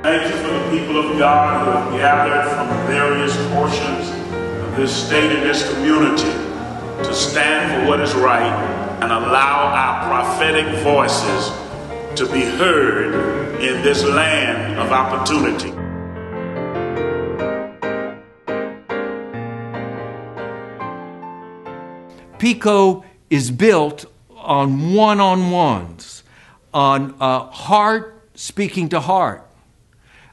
Thank you for the people of God who have gathered from various portions of this state and this community to stand for what is right and allow our prophetic voices to be heard in this land of opportunity. PICO is built on one-on-ones, on heart speaking to heart,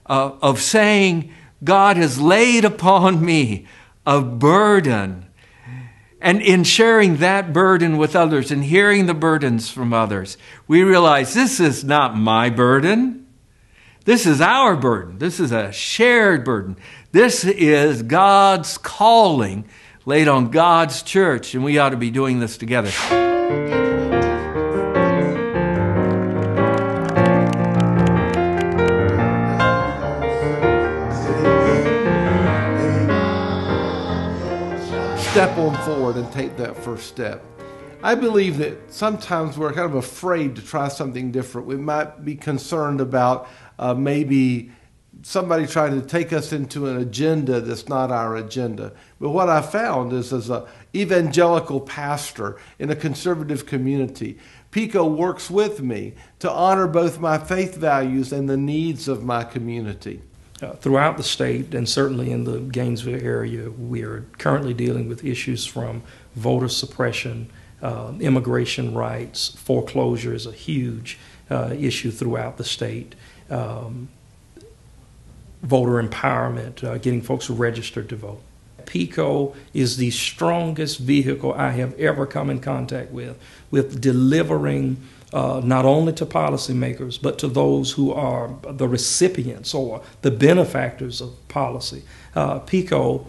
of saying, God has laid upon me a burden. And in sharing that burden with others and hearing the burdens from others, we realize this is not my burden. This is our burden. This is a shared burden. This is God's calling laid on God's church, and we ought to be doing this together. Step on forward and take that first step. I believe that sometimes we're kind of afraid to try something different. We might be concerned about maybe somebody trying to take us into an agenda that's not our agenda. But what I found is, as an evangelical pastor in a conservative community, PICO works with me to honor both my faith values and the needs of my community. Throughout the state, and certainly in the Gainesville area, we are currently dealing with issues from voter suppression, immigration rights, foreclosure is a huge issue throughout the state, voter empowerment, getting folks registered to vote. PICO is the strongest vehicle I have ever come in contact with delivering not only to policymakers, but to those who are the recipients or the benefactors of policy. PICO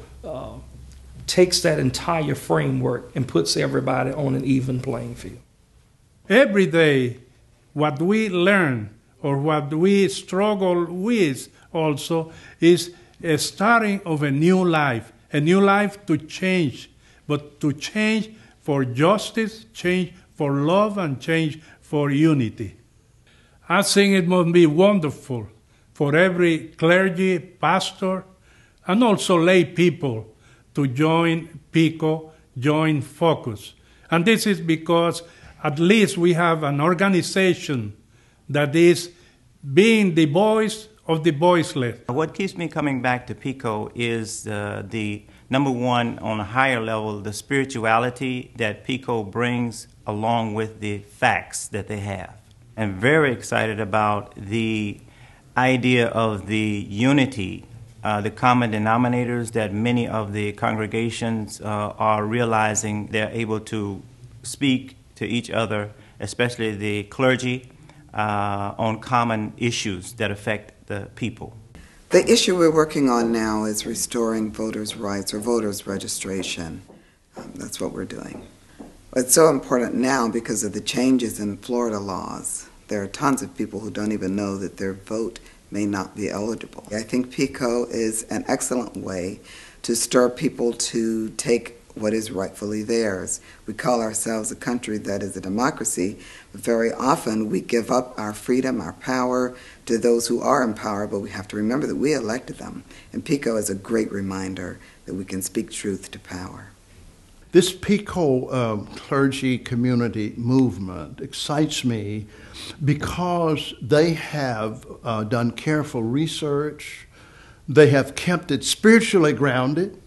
takes that entire framework and puts everybody on an even playing field. Every day, what we learn or what we struggle with also is a starting of a new life to change, but to change for justice, change for love, and change for unity. I think it must be wonderful for every clergy, pastor, and also lay people to join PICO, join Focus. And this is because at least we have an organization that is being the voice of the voiceless. What keeps me coming back to PICO is the number one, on a higher level, the spirituality that PICO brings along with the facts that they have. I'm very excited about the idea of the unity, the common denominators that many of the congregations are realizing they're able to speak to each other, especially the clergy, on common issues that affect the people. The issue we're working on now is restoring voters' rights or voters' registration. That's what we're doing. It's so important now because of the changes in Florida laws. There are tons of people who don't even know that their vote may not be eligible. I think PICO is an excellent way to stir people to take what is rightfully theirs. We call ourselves a country that is a democracy, but very often we give up our freedom, our power to those who are in power, but we have to remember that we elected them. And PICO is a great reminder that we can speak truth to power. This PICO clergy community movement excites me because they have done careful research, they have kept it spiritually grounded,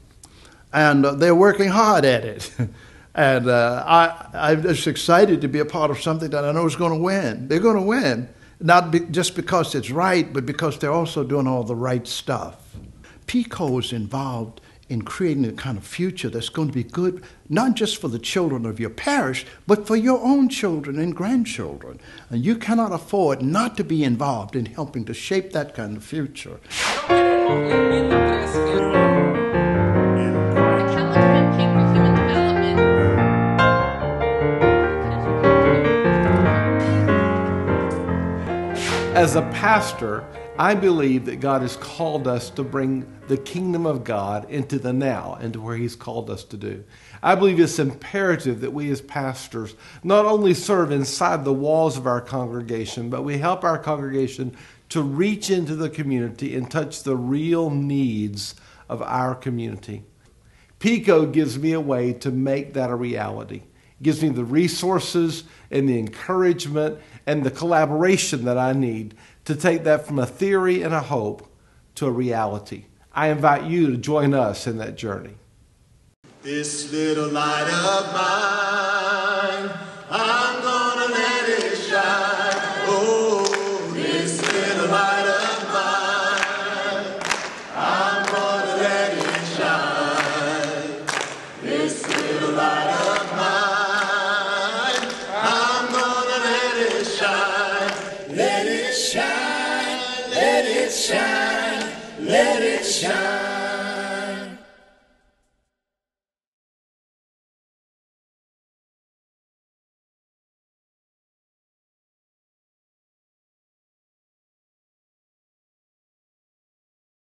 and they're working hard at it. And I'm just excited to be a part of something that I know is going to win. They're going to win, not just because it's right, but because they're also doing all the right stuff. PICO is involved in creating a kind of future that's going to be good, not just for the children of your parish, but for your own children and grandchildren. And you cannot afford not to be involved in helping to shape that kind of future. As a pastor, I believe that God has called us to bring the kingdom of God into the now, into where He's called us to do. I believe it's imperative that we as pastors not only serve inside the walls of our congregation, but we help our congregation to reach into the community and touch the real needs of our community. PICO gives me a way to make that a reality. It gives me the resources and the encouragement and the collaboration that I need to take that from a theory and a hope to a reality. I invite you to join us in that journey. This little light of mine, I'm gonna let it shine. Oh, this little light of mine, I'm gonna let it shine. This little light of mine, I'm gonna let it shine. Let it shine, let it shine, let it shine.